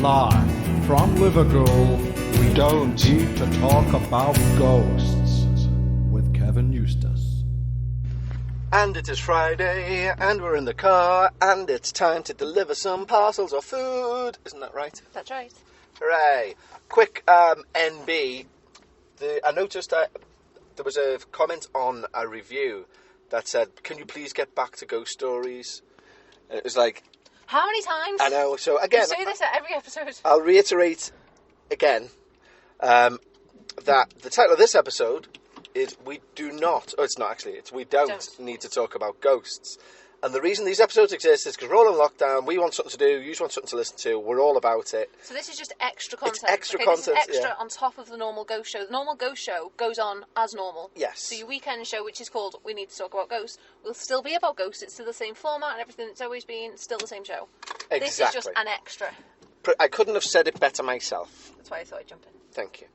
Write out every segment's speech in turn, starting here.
Live from Liverpool, we don't need to talk about ghosts with Kevin Eustace. And it is Friday, and we're in the car, and it's time to deliver some parcels of food. Isn't that right? That's right. Hooray. Quick NB. I noticed that there was a comment on a review that said, can you please get back to ghost stories? And it was like... How many times? I know, so again... You say this at every episode. I'll reiterate again that the title of this episode is We Do Not... Oh, it's not actually. It's We Don't Need to Talk About Ghosts. And the reason these episodes exist is because we're all in lockdown, we want something to do, you want something to listen to, we're all about it. So this is just extra content. It's extra content, this is extra yeah. on top of the normal ghost show. The normal ghost show goes on as normal. Yes. So your weekend show, which is called We Need to Talk About Ghosts, will still be about ghosts. It's still the same format and everything it's always been. Still the same show. Exactly. This is just an extra. I couldn't have said it better myself. That's why I thought I'd jump in. Thank you.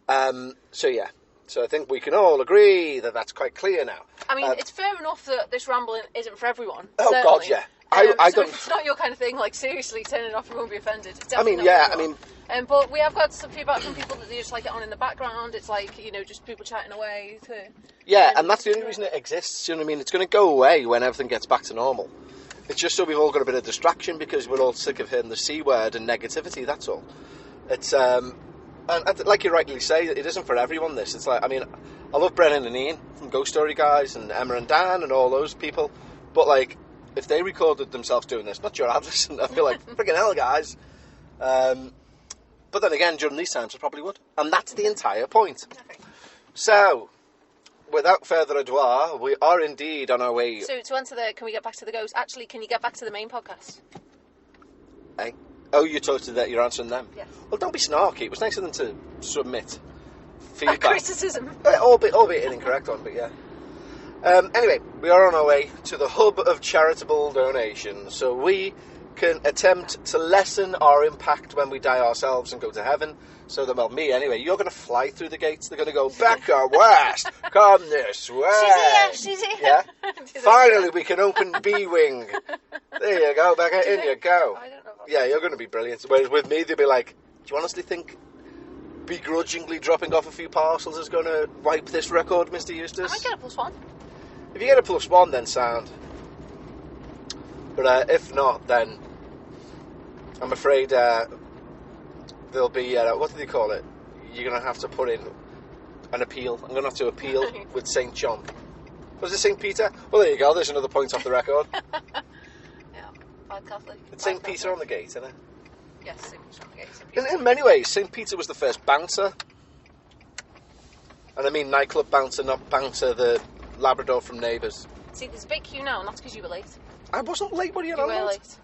Well. So yeah. So I think we can all agree that that's quite clear now. I mean, it's fair enough that this rambling isn't for everyone. Oh, certainly. God, yeah. I so don't... if it's not your kind of thing, like, seriously, turn it off, you won't be offended. It's I mean, definitely yeah, not for everyone. But we have got some feedback from people that they just like it on in the background. It's like, you know, just people chatting away. Yeah, and that's the only reason it exists, you know what I mean? It's going to go away when everything gets back to normal. It's just so we've all got a bit of distraction because we're all sick of hearing the C word and negativity, that's all. It's, and like you rightly say, it isn't for everyone, this. It's like, I mean, I love Brennan and Ian from Ghost Story Guys and Emma and Dan and all those people, but like, if they recorded themselves doing this, not sure I'd listen, I'd be like, friggin' hell, guys. But then again, during these times, I probably would. And that's the entire point. Okay. So, without further ado, we are indeed on our way. So, to answer can we get back to the ghost? Actually, can you get back to the main podcast? Eh? Oh, you talked to that, you're answering them? Yes. Well, don't be snarky. It was nice of them to submit A feedback. criticism. Albeit an incorrect one, but yeah. Anyway, we are on our way to the hub of charitable donations, so we can attempt to lessen our impact when we die ourselves and go to heaven. So that, well, me anyway, you're going to fly through the gates, they're going to go, Becca West, come this way. She's here. Yeah? Finally, we can open B-Wing. There you go, Becca, in you go. I don't know about Yeah, you're going to be brilliant. Whereas with me, they'll be like, do you honestly think begrudgingly dropping off a few parcels is going to wipe this record, Mr. Eustace? I might get a +1. If you get a +1, then sound. But if not, then I'm afraid there'll be, what do they call it? You're going to have to put in an appeal. I'm going to have to appeal with St. John. Was it St. Peter? Well, there you go. There's another point off the record. Yeah, bad Catholic. It's St. Peter on the gate, isn't it? Yes, St. Peter on the gate. St. Peter. In many ways, St. Peter was the first bouncer. And I mean nightclub bouncer, not bouncer the Labrador from Neighbours. See, there's a big queue now, and that's because you were late. I wasn't late, what are you You on were about? late.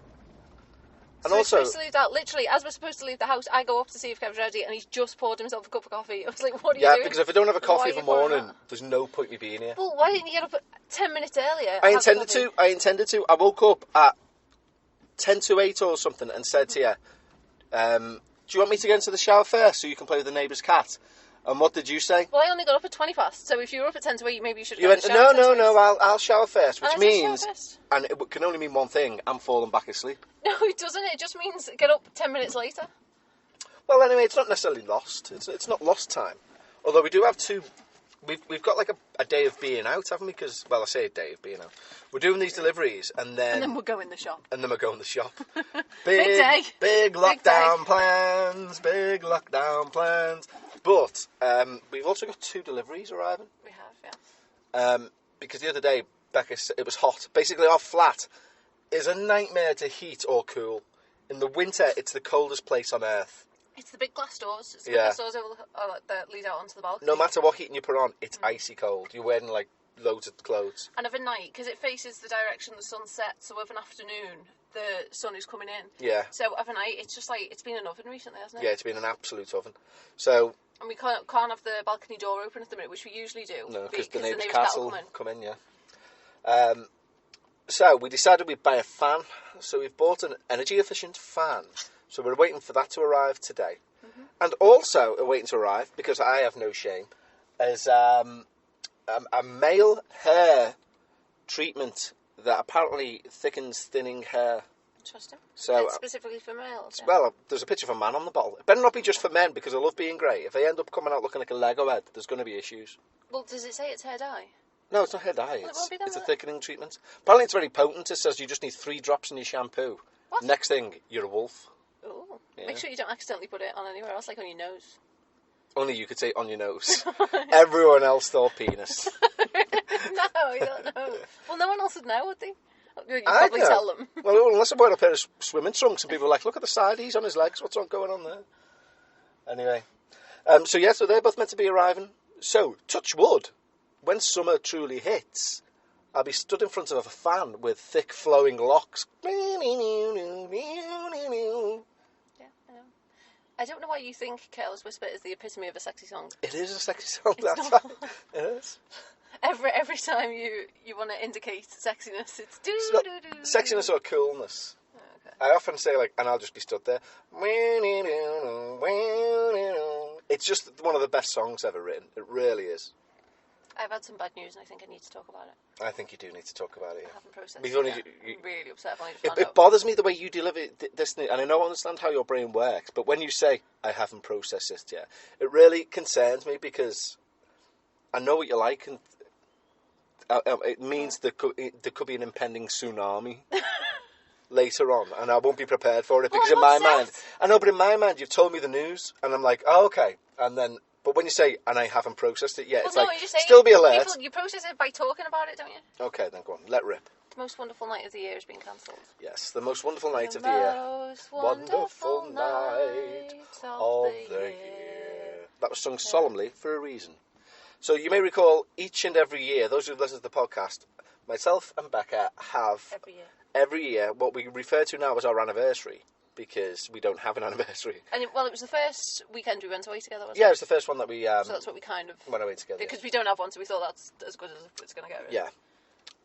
And So also, we're supposed to leave that, literally, as we're supposed to leave the house, I go up to see if Kev's ready, and he's just poured himself a cup of coffee. I was like, what are you doing? yeah, because if I don't have a Why coffee are in the you pouring morning, that? there's no point me being here. Well, why didn't you get up 10 minutes earlier? I and have a intended to. I woke up at 10 to 8 or something and said to you, do you want me to get into the shower first so you can play with the neighbour's cat? And what did you say? Well, I only got up at 20 past, so if you were up at 10 to 8, maybe you should have You got went, in the shower no, 10 to 8. I'll shower first, which And I said, means, shower first. and it can only mean one thing, I'm falling back asleep. No, it doesn't. It just means get up 10 minutes later. Well, anyway, it's not necessarily lost. It's not lost time. Although we do have we've got like a day of being out, haven't we? Because, well, I say a day of being out. We're doing these deliveries, and then we'll go in the shop. And then we'll go in the shop. Big day. Big Big lockdown day. plans. Big lockdown plans. But we've also got 2 deliveries arriving. We have, yeah. Because the other day, Becca, it was hot. Basically, our flat is a nightmare to heat or cool. In the winter, it's the coldest place on earth. It's the big glass doors. It's the Yeah. big glass doors that lead out onto the balcony. No matter what heating you put on, it's icy cold. You're wearing, like, loads of clothes. And of a night, because it faces the direction the sun sets, so of an afternoon, the sun is coming in. Yeah. So of a night, it's just like, it's been an oven recently, hasn't it? Yeah, it's been an absolute oven. So, And we can't have the balcony door open at the minute, which we usually do. no, because the neighbour's neighbour's cat cat will will come in. come in, yeah. So, we decided we'd buy a fan. So, we've bought an energy-efficient fan. So, we're waiting for that to arrive today. Mm-hmm. And also, waiting to arrive, because I have no shame, is a male hair treatment that apparently thickens thinning hair. Trust him. So, It's specifically for males. Yeah. well, there's a picture of a man on the bottle. It better not be just for men, because I love being grey. If they end up coming out looking like a Lego head, there's going to be issues. Well, does it say it's hair dye? No, it's not hair dye. Well, it won't be then, It's a will it? thickening treatment. Apparently it's very potent. It says you just need 3 drops in your shampoo. What? Next thing, you're a wolf. Ooh. Yeah. Make sure you don't accidentally put it on anywhere else, like on your nose. Only you could say on your nose. Everyone else thought penis. No, I don't know. Well, no one else would know, would they? You'd I probably know. tell them. Well, unless I'm wearing a pair of swimming trunks and people are like, look at the side, he's on his legs, what's going on there? Anyway. So they're both meant to be arriving. So, touch wood, when summer truly hits, I'll be stood in front of a fan with thick flowing locks. Yeah, I know. I don't know why you think Careless Whisper is the epitome of a sexy song. It is a sexy song, It's that's not. right. It is. Every time you want to indicate sexiness, it's do It's not do do. sexiness or coolness. Oh, okay. I often say, like, and I'll just be stood there. It's just one of the best songs ever written. It really is. I've had some bad news, and I think I need to talk about it. I think you do need to talk about it. I haven't processed We've it only- yet. you- I'm really upset. I've only just It, found it out. bothers me the way you deliver this, and I know I understand how your brain works, but when you say, I haven't processed this yet, it really concerns me because I know what you like, and it means there could be an impending tsunami later on, and I won't be prepared for it, because Well, in my I'm mind, upset. I know, but in my mind, you've told me the news, and I'm like, oh, okay, and then, but when you say, and I haven't processed it yet, Well, it's no, like, you just say still be alert. You process it by talking about it, don't you? Okay, then go on, let rip. The most wonderful night of the year has been cancelled. Yes, the most wonderful night of the year. Most Wonderful night of the year. That was sung solemnly for a reason. So you may recall each and every year, those who've listened to the podcast, myself and Becca have every year what we refer to now as our anniversary, because we don't have an anniversary. And it was the first weekend we went away together, wasn't Yeah, it? it's the first one that we So that's what we kind of... went away together. Because we don't have one, so we thought that's as good as it's going to get. Really. Yeah.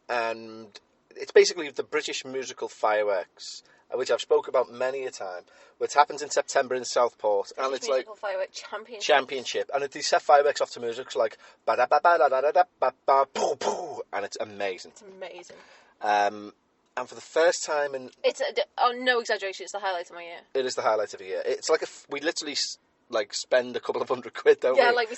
And it's basically the British musical fireworks, which I've spoke about many a time, which happens in September in Southport, and it's like Musical Firework Championship. championship, and they set fireworks off to music like ba da ba ba da da da ba ba poo poo, and it's amazing. It's amazing. And for the first time in, It's no exaggeration. It's the highlight of my year. it is the highlight of the year. It's like we literally like spend a couple of £100, don't Yeah, we? like we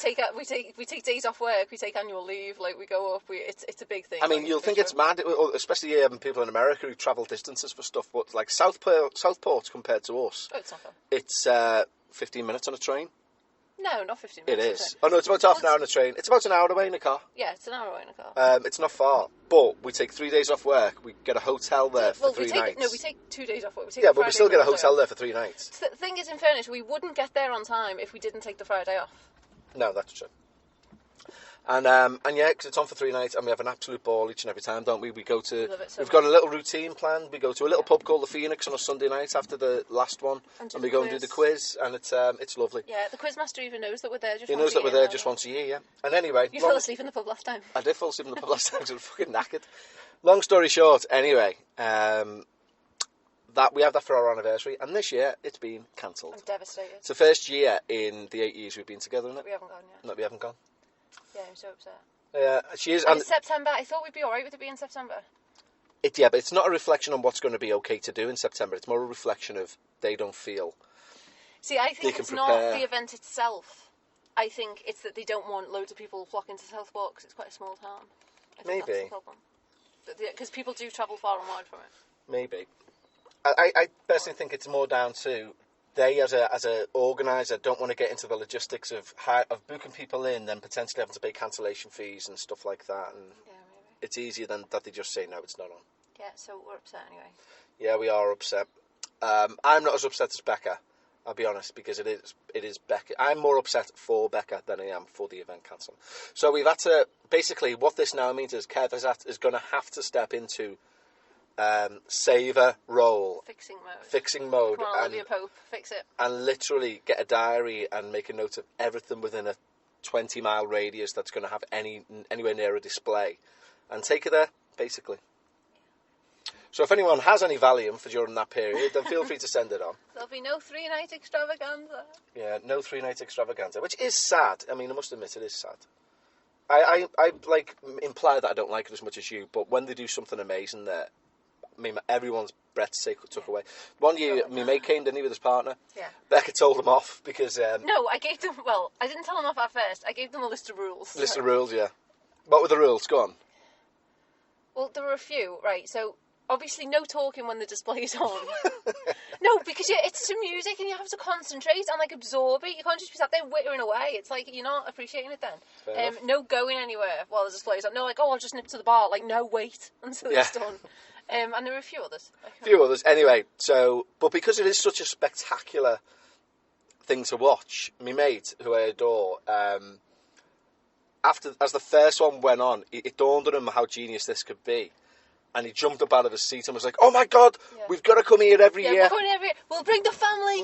take days off work. We take annual leave. Like we go up. It's a big thing. I mean, like, you'll think it's mad, especially people in America who travel distances for stuff. But like Southport compared to us, Oh, it's not fun. it's 15 minutes on a train. No, not 15 It minutes. is. Oh no, it's about half an hour on a train. It's about an hour away in a car. Yeah, it's an hour away in a car. It's not far, but we take 3 days off work. We get a hotel there for 3 nights. No, we take 2 days off work. We take Yeah, the but we Friday still get a Monday hotel off. there for 3 nights. The thing is, in fairness, we wouldn't get there on time if we didn't take the Friday off. No, that's true. And yeah, because it's on for 3 nights, and we have an absolute ball each and every time, don't we? We go to. Love it so We've got a little routine planned. We go to a little pub called the Phoenix on a Sunday night after the last one, And and do we the go and do the quiz, and it's lovely. Yeah, the quizmaster even knows that we're there. He knows that we're there just once a year, yeah. And anyway, You fell asleep in the pub last time. I did fall asleep in the pub last time because I was fucking knackered. Long story short, anyway, that we have that for our anniversary, and this year it's been cancelled. I'm devastated. It's the first year in the 8 years we've been together, isn't it? We haven't gone yet. No, we haven't gone. Yeah, I'm so upset. Yeah, she is. And And it's September. I thought we'd be alright with it being September. yeah, but it's not a reflection on what's going to be okay to do in September. It's more a reflection of they don't feel. See, I They think can it's not prepare. the event itself. I think it's that they don't want loads of people flocking to Southport because it's quite a small town. I think Maybe. that's the problem. Because people do travel far and wide from it. Maybe. I personally think it's more down to they, as a organizer, don't want to get into the logistics of booking people in, then potentially having to pay cancellation fees and stuff like that. And Yeah, maybe. it's easier than that they just say no, it's not on. Yeah, so we're upset anyway. Yeah, we are upset. I'm not as upset as Becca, I'll be honest, because it is Becca. I'm more upset for Becca than I am for the event cancel. So we've had to, basically, what this now means is Kev is going to have to step into saver role, Fixing mode. Come on, Olivia Pope, fix it. and literally get a diary and make a note of everything within a 20-mile radius that's going to have anywhere near a display, and take it there, basically. So if anyone has any Valium for during that period, then feel free to send it on. There'll be no 3-night extravaganza. Yeah, no 3-night extravaganza, which is sad. I mean, I must admit, it is sad. I like imply that I don't like it as much as you, but when they do something amazing there, everyone's breath took away. One year, my mate came, didn't he, with his partner? Yeah. Becca told him off because... No, I gave them... Well, I didn't tell them off at first. I gave them a list of rules. List of rules, yeah. What were the rules? Go on. Well, there were a few, right, so... Obviously, no talking when the display's on. No, because it's to music and you have to concentrate and like absorb it. You can't just be sat there wittering away. It's like you're not appreciating it then. No going anywhere while the display's on. No, like, oh, I'll just nip to the bar. Like, no, wait until it's done. And there were a few others. Anyway, so, but because it is such a spectacular thing to watch, my mate, who I adore, as the first one went on, it dawned on him how genius this could be. And he jumped up out of his seat and was like, "Oh my God, we've got to come here every year. We're coming every year. We'll bring the family."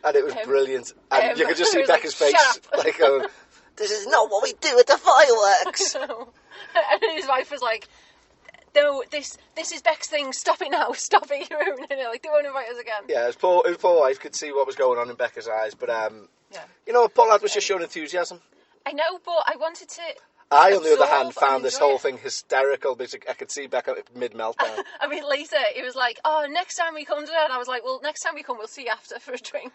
And it was brilliant. And you could just see Becca's face, like, "This is not what we do at the fireworks." And his wife was like, "No, this is Beck's thing. Stop it now. Stop it. You're ruining it. Like, they won't invite us again." Yeah, his poor wife could see what was going on in Becca's eyes. But, you know, poor lad was just showing enthusiasm. I know, but I wanted to... I, on the other hand, found this whole thing hysterical because I could see Becca mid-meltdown. I mean, later, it was like, "Oh, next time we come to that," and I was like, "Well, next time we come, we'll see you after for a drink."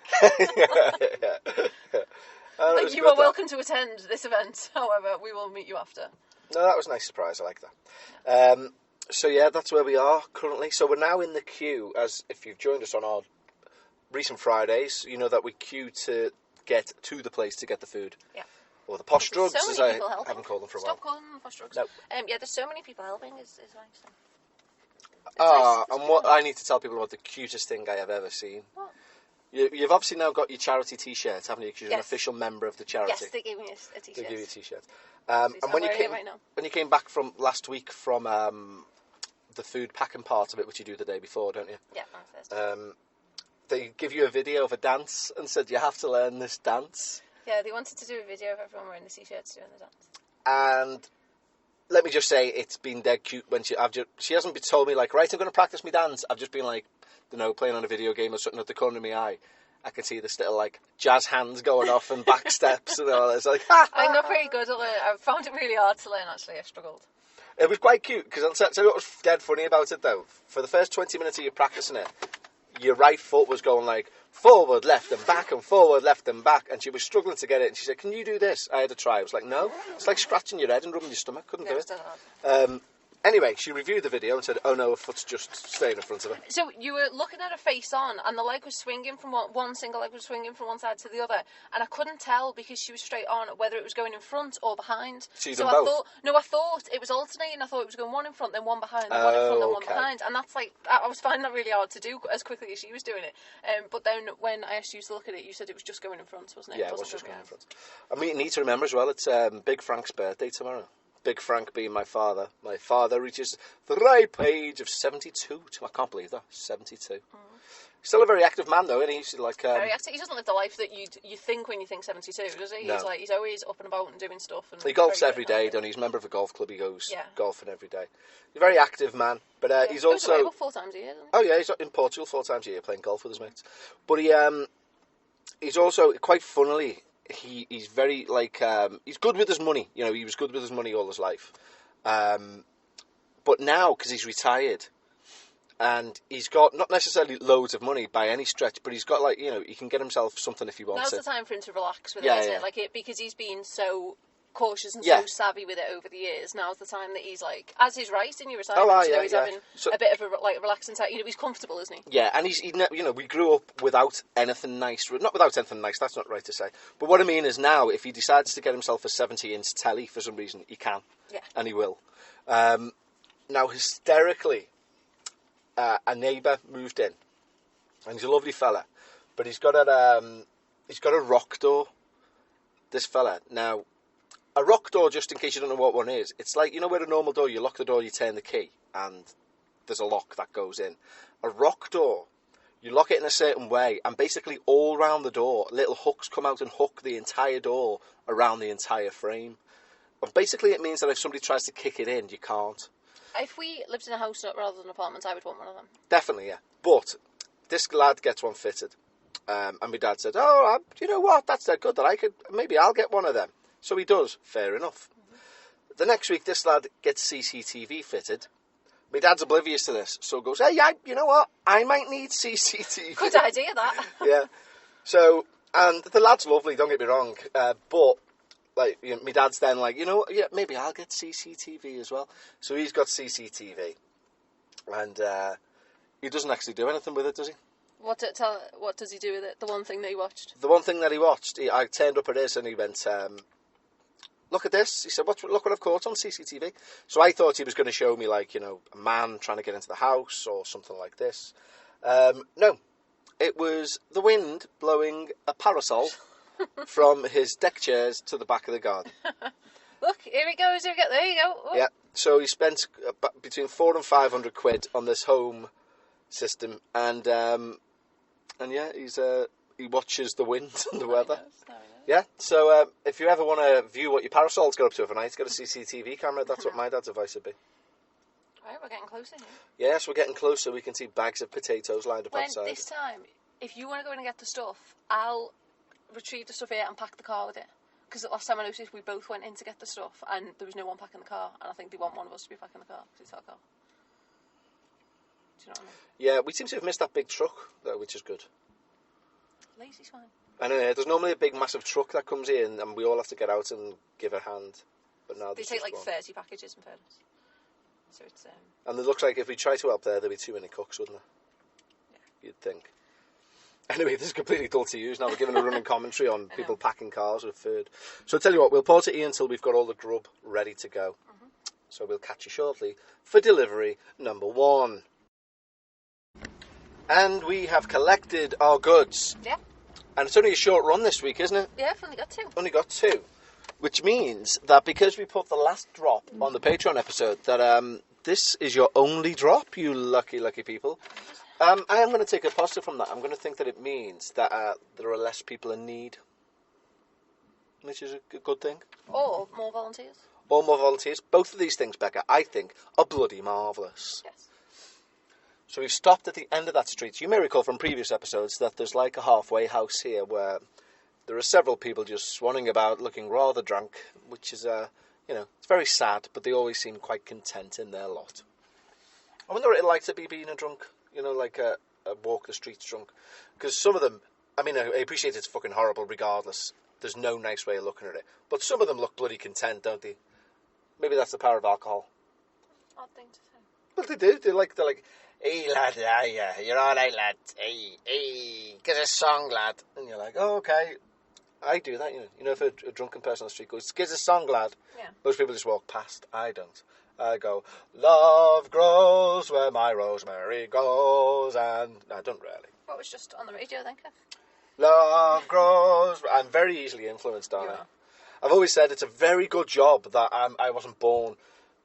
Like, you are welcome to attend this event, however, we will meet you after. No, that was a nice surprise, I like that. So, yeah, that's where we are currently. So we're now in the queue, as if you've joined us on our recent Fridays, you know that we queue to get to the place to get the food. Yeah. Or the posh drugs, so as I haven't called them for a while. Stop calling them posh drugs. No. Yeah, there's so many people helping. Is nice. And what I need to tell people about the cutest thing I have ever seen. What? You've obviously now got your charity T-shirt, haven't you? Because you're an official member of the charity. Yes, they gave me a T-shirt. They give you a T-shirt. And when you came back from last week from the food packing part of it, which you do the day before, don't you? Yeah, on Thursday. They give you a video of a dance and said you have to learn this dance. Yeah, they wanted to do a video of everyone wearing the T-shirts doing the dance. And let me just say, it's been dead cute when she hasn't told me, like, right, I'm going to practice my dance. I've just been, like, you know, playing on a video game or something at the corner of my eye. I can see this little, like, jazz hands going off and back steps and all. It's like, I'm not very good at learning. I found it really hard to learn, actually. I struggled. It was quite cute, because I'll tell you what was dead funny about it, though. For the first 20 minutes of you practicing it, your right foot was going, like, forward, left and back and forward, left and back. And she was struggling to get it. And she said, "Can you do this?" I had to try. I was like, "No." It's like scratching your head and rubbing your stomach. Couldn't do it. Anyway, she reviewed the video and said, "Oh no, her foot's just staying in front of her." So you were looking at her face on, and the leg was swinging from one single leg was swinging from one side to the other, and I couldn't tell because she was straight on whether it was going in front or behind. So you done both? I thought it was alternating. I thought it was going one in front, then one behind, then one in front, then one behind, and that's like I was finding that really hard to do as quickly as she was doing it. But then when I asked you to look at it, you said it was just going in front, wasn't it? Yeah, it was just going in front. I mean, you need to remember as well, it's Big Frank's birthday tomorrow. Big Frank being my father. My father reaches the ripe age of 72. I can't believe that. 72. Still a very active man, though, isn't he? He's like, very active. He doesn't live the life that you think when you think 72, does he? No. He's always up and about and doing stuff. And he golfs every day, don't he? He's a member of a golf club. He goes golfing every day. He's a very active man. But he's also... He goes away 4 times a year, doesn't he? Oh, yeah, he's in Portugal 4 times a year playing golf with his mates. But he's also, quite funnily... He's very, like, he's good with his money. You know, he was good with his money all his life. But now, because he's retired, and he's got not necessarily loads of money by any stretch, but he's got, like, you know, he can get himself something if he wants Now's it. the time for him to relax with it, isn't it? Like, because he's been so cautious and so savvy with it over the years. Now's the time that he's, like, as his right in your retirement, he's having a bit of a, like, relaxing time. You know, he's comfortable, isn't he? Yeah, and you know, we grew up without anything nice. Not without anything nice, that's not right to say. But what I mean is now, if he decides to get himself a 70-inch telly for some reason, he can. Yeah. And he will. Now, hysterically, a neighbour moved in. And he's a lovely fella. But he's got a rock door, this fella. Now... a rock door, just in case you don't know what one is, it's like, you know where a normal door, you lock the door, you turn the key, and there's a lock that goes in. A rock door, you lock it in a certain way, and basically all round the door, little hooks come out and hook the entire door around the entire frame. And basically it means that if somebody tries to kick it in, you can't. If we lived in a house rather than apartments, I would want one of them. Definitely, yeah. But this lad gets one fitted. And my dad said, "Oh, you know what, that's that good that maybe I'll get one of them." So he does, fair enough. The next week, this lad gets CCTV fitted. My dad's oblivious to this, so goes, hey, you know what? I might need CCTV. Good idea, that. Yeah. So, and the lad's lovely, don't get me wrong, but, like, you know, my dad's then like, you know what, yeah, maybe I'll get CCTV as well. So he's got CCTV, and he doesn't actually do anything with it, does he? What does he do with it? The one thing that he watched? The one thing that he watched, I turned up at his and he went, look at this. He said, look what I've caught on CCTV. So I thought he was going to show me, like, you know, a man trying to get into the house or something like this. No. It was the wind blowing a parasol from his deck chairs to the back of the garden. Look, here it goes. There you go. Oh. Yeah. So he spent between £400 and £500 on this home system, and yeah, he watches the wind and the weather. Yeah. So if you ever want to view what your parasol's got up to overnight, it's got a CCTV camera. That's what my dad's advice would be. Right, we're getting closer here. Yes, we're getting closer. We can see bags of potatoes lined up outside. This time, if you want to go in and get the stuff, I'll retrieve the stuff here and pack the car with it. Because the last time I noticed, we both went in to get the stuff and there was no one packing the car, and I think they want one of us to be packing the car because it's our car. Do you know what I mean? Yeah, we seem to have missed that big truck, though, which is good. Lazy's fine. I know, there's normally a big, massive truck that comes in and we all have to get out and give a hand. But now they take like 30 packages in fairness. So it's and it looks like if we try to help there'd be too many cooks, wouldn't there? Yeah. You'd think. Anyway, this is completely dull to use. Now we're giving a running commentary on people packing cars with food. So I'll tell you what, we'll pause it here until we've got all the grub ready to go. Mm-hmm. So we'll catch you shortly for delivery number 1. And we have collected our goods. Yeah. And it's only a short run this week, isn't it? Yeah, I've only got 2. Only got 2. Which means that because we put the last drop on the Patreon episode, that this is your only drop, you lucky, lucky people. I am going to take a positive from that. I'm going to think that it means that there are less people in need, which is a good thing. Or more volunteers. Or more volunteers. Both of these things, Becca, I think, are bloody marvellous. Yes. So we've stopped at the end of that street. You may recall from previous episodes that there's like a halfway house here where there are several people just swanning about looking rather drunk, which is, it's very sad, but they always seem quite content in their lot. I wonder what it'd like to be being a drunk, like a walk the streets drunk. Because some of them, I appreciate it's fucking horrible regardless. There's no nice way of looking at it. But some of them look bloody content, don't they? Maybe that's the power of alcohol. Odd thing to say. Well, they do. They're like, hey, lad, you're all right, lad. Hey, get a song, lad. And you're like, oh, okay. I do that, if a drunken person on the street goes, give us a song, lad. Yeah. Most people just walk past. I don't. I go, love grows where my rosemary goes, and I don't really. What was just on the radio then, Kev? Love grows. I'm very easily influenced, aren't I? I've always said it's a very good job that I wasn't born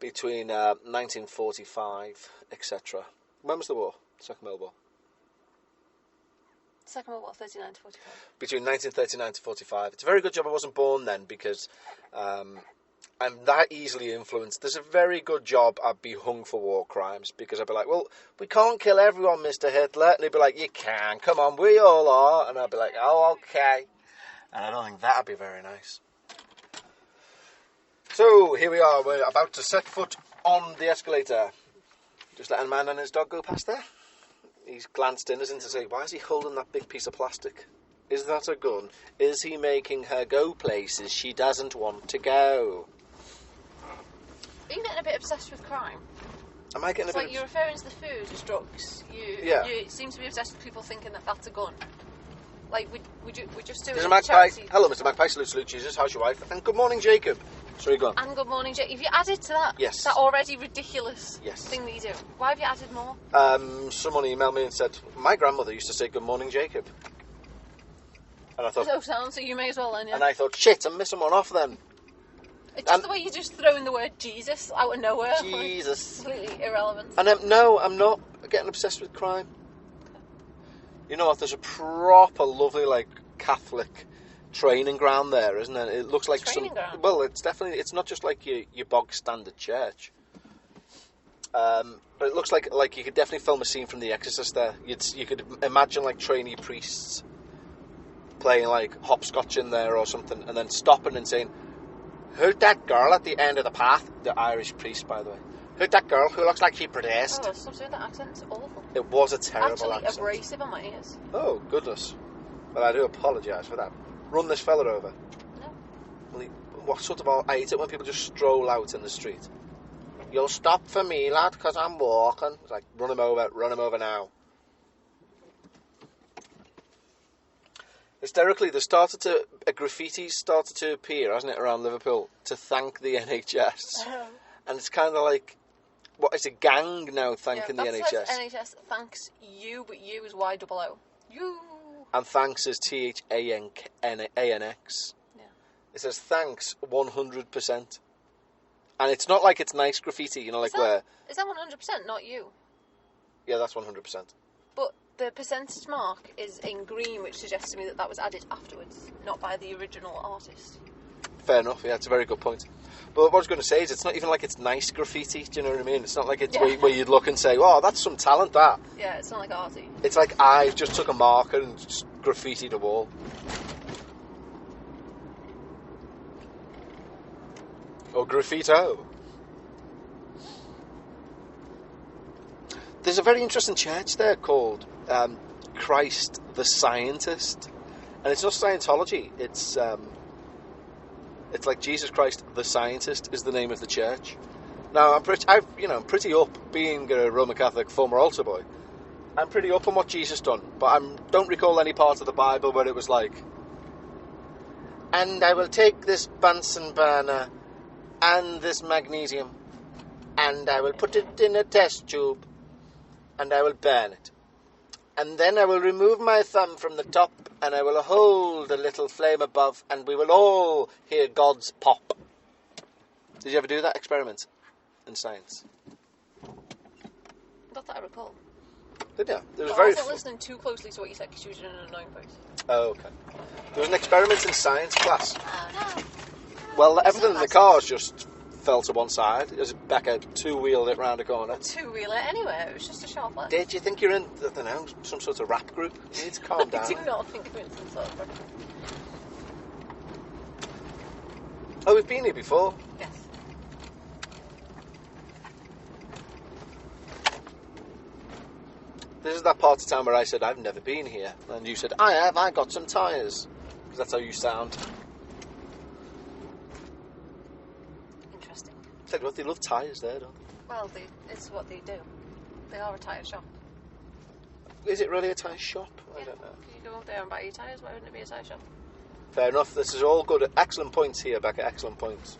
between 1945, etc. When was the war? Second World War? Second World War, 39 to 45. Between 1939 to 45. It's a very good job I wasn't born then because I'm that easily influenced. There's a very good job I'd be hung for war crimes because I'd be like, well, we can't kill everyone, Mr. Hitler. And he'd be like, you can, come on, we all are. And I'd be like, oh, okay. And I don't think that'd be very nice. So, here we are. We're about to set foot on the escalator. Just letting a man and his dog go past there. He's glanced in as in to say, why is he holding that big piece of plastic? Is that a gun? Is he making her go places she doesn't want to go? Are you getting a bit obsessed with crime? Am I getting it's a bit... like you're referring to the food as drugs. You seem to be obsessed with people thinking that that's a gun. Like, we just do it. Mr. Magpie. Hello, Mr. Magpie. Salute, Jesus. How's your wife? And good morning, Jacob. Sorry, go on. And good morning, Jacob. Have you added to that? Yes. That already ridiculous thing that you do. Why have you added more? Someone emailed me and said, my grandmother used to say, good morning, Jacob. And I thought... No sound, so you may as well then, yeah. And I thought, shit, I'm missing one off then. It's just the way you just throw in the word Jesus out of nowhere. Jesus. Like, completely irrelevant. And no, I'm not getting obsessed with crime. You know what, there's a proper lovely, Catholic training ground there, isn't it? It looks like training ground? Well, it's not just like your bog standard church. But it looks like you could definitely film a scene from The Exorcist there. You could imagine trainee priests playing hopscotch in there or something, and then stopping and saying, "Who's that girl at the end of the path?" The Irish priest, by the way. Who's that girl who looks like she produced? Oh, stop doing that accent. It's awful. It was a terrible Absolutely accent. abrasive on my ears. Oh, goodness. Well, I do apologise for that. Run this fella over. No. Well, what sort of... I hate it when people just stroll out in the street. You'll stop for me, lad, because I'm walking. It's like, run him over now. Hysterically, a graffiti started to appear, hasn't it, around Liverpool, to thank the NHS. And it's kind of like, what, it's a gang now thanking the NHS. NHS thanks you, but you is Y-double-O. You. And thanks is THANX. Yeah. It says thanks 100%. And it's not like it's nice graffiti, you know, like where... Is that 100%, not you? Yeah, that's 100%. But the percentage mark is in green, which suggests to me that was added afterwards, not by the original artist. Fair enough, yeah, it's a very good point. But what I was going to say is it's not even like it's nice graffiti, do you know what I mean? It's not like it's where you'd look and say, oh, that's some talent, that. Yeah, it's not like arty. It's like I just took a marker and just graffitied a wall. Or graffito. There's a very interesting church there called Christ the Scientist, and it's not Scientology. It's like Jesus Christ the Scientist is the name of the church. Now I'm pretty up, being a Roman Catholic former altar boy. I'm pretty up on what Jesus done, but I don't recall any part of the Bible where it was like, and I will take this Bunsen burner and this magnesium, and I will put it in a test tube, and I will burn it. And then I will remove my thumb from the top, and I will hold a little flame above, and we will all hear God's pop. Did you ever do that experiment in science? Not that I recall. Did you? There was I very wasn't listening too closely to what you said because you were in an annoying voice. Oh, okay. There was an experiment in science class. Oh, no. Well, everything in the cars just fell to one side as Becca two-wheeled it round a corner. Two-wheeler anyway, it was just a sharp left. Did you think you're in, I don't know, some sort of rap group? You need to calm down. I do not think I'm in some sort of rap group. Oh, we've been here before. Yes. This is that part of town where I said, I've never been here. And you said, I have, I got some tyres. Because that's how you sound. Interesting. Tell you what, they love tyres there, don't Well, it's what they do. They are a tyre shop. they? Is it really a tyre shop? I Yeah. don't know. You go up there and buy your tyres, why wouldn't it be a tyre shop? Fair enough, this is all good. Excellent points here, Becca, excellent points.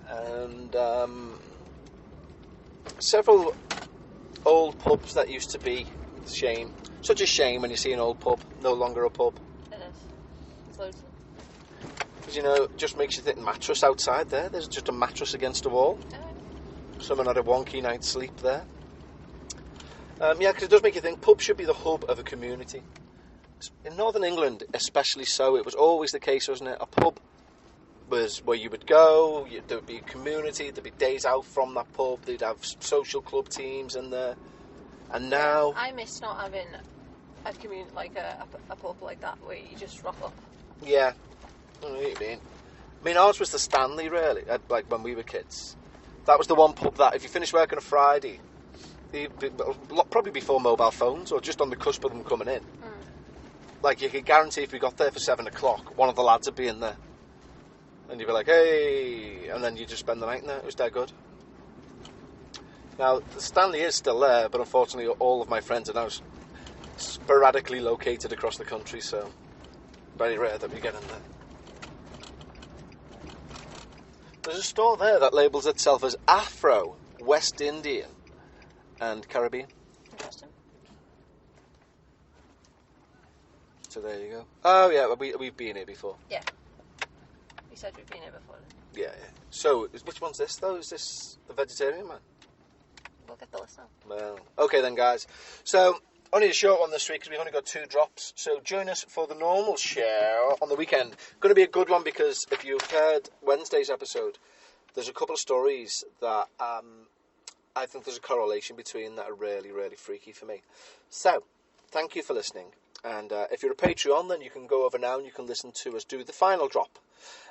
And several old pubs that used to be. Shame. Such a shame when you see an old pub, no longer a pub. It is. It's loads of them. Because, you know, it just makes you think mattress outside there. There's just a mattress against a wall. Someone had a wonky night's sleep there. Yeah, because it does make you think pubs should be the hub of a community. In Northern England, especially so, it was always the case, wasn't it? A pub was where you would go, there would be a community, there'd be days out from that pub, they'd have social club teams in there. And now... I miss not having a community, like a pub like that, where you just rock up. Yeah, I know what you mean. I mean, ours was the Stanley, really, like when we were kids. That was the one pub that, if you finished work on a Friday, probably before mobile phones, or just on the cusp of them coming in, like, you could guarantee if we got there for 7 o'clock, one of the lads would be in there. And you'd be like, hey, and then you just spend the night in there. It was dead good. Now, the Stanley is still there, but unfortunately all of my friends are now sporadically located across the country, so very rare that we get in there. There's a store there that labels itself as Afro, West Indian and Caribbean. Interesting. So there you go. Oh yeah, we've been here before. Yeah. You said we've been here before. Yeah. So, which one's this though? Is this the vegetarian man? We'll get the list now. Well, okay then, guys. So, only a short one this week because we've only got 2 drops. So, join us for the normal show on the weekend. Going to be a good one because if you've heard Wednesday's episode, there's a couple of stories that I think there's a correlation between that are really, really freaky for me. So, thank you for listening. And if you're a Patreon, then you can go over now and you can listen to us do the final drop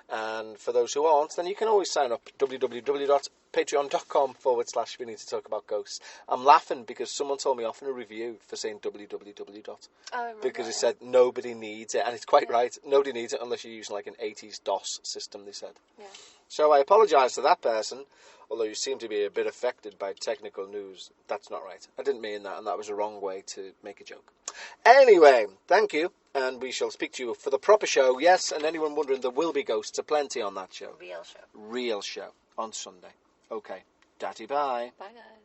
And for those who aren't, then you can always sign up www.patreon.com/we need to talk about ghosts. I'm laughing because someone told me off in a review for saying www. Because it said nobody needs it, and it's quite right. Nobody needs it unless you're using like an 80s DOS system, they said. Yeah. So I apologise to that person, although you seem to be a bit affected by technical news. That's not right. I didn't mean that, and that was a wrong way to make a joke. Anyway, thank you, and we shall speak to you for the proper show. Yes, and anyone wondering, there will be ghosts aplenty on that show. Real show. Real show on Sunday. Okay. Daddy bye. Bye, guys.